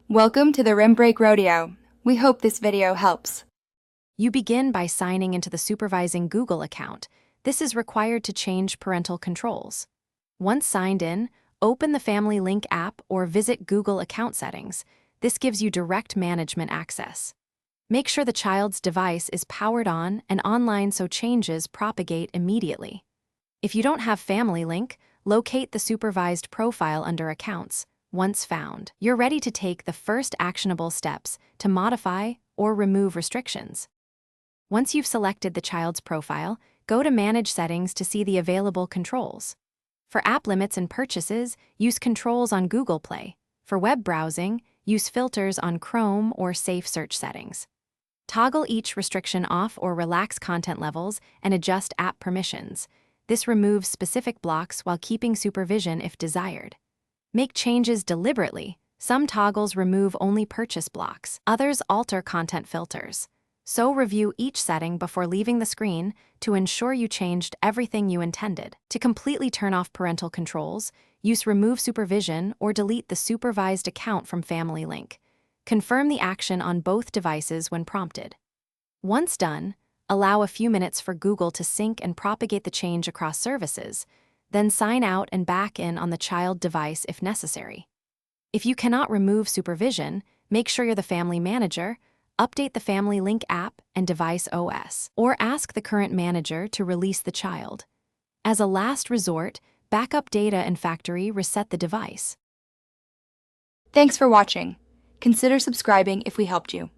Welcome to the Rim Break Rodeo. We hope this video helps. You begin by signing into the supervising Google account. This is required to change parental controls. Once signed in, open the Family Link app or visit Google account settings. This gives you direct management access. Make sure the child's device is powered on and online so changes propagate immediately. If you don't have Family Link, locate the supervised profile under Accounts. Once found, you're ready to take the first actionable steps to modify or remove restrictions. Once you've selected the child's profile, go to Manage Settings to see the available controls. For app limits and purchases, use Controls on Google Play. For web browsing, use Filters on Chrome or Safe Search settings. Toggle each restriction off or relax content levels and adjust app permissions. This removes specific blocks while keeping supervision if desired. Make changes deliberately. Some toggles remove only purchase blocks, others alter content filters. So review each setting before leaving the screen to ensure you changed everything you intended. To completely turn off parental controls, use Remove Supervision or delete the supervised account from Family Link. Confirm the action on both devices when prompted. Once done, allow a few minutes for Google to sync and propagate the change across services. Then sign out and back in on the child device if necessary. If you cannot remove supervision, make sure you're the family manager, update the Family Link app and device OS, or ask the current manager to release the child. As a last resort, backup data and factory reset the device. Thanks for watching. Consider subscribing if we helped you.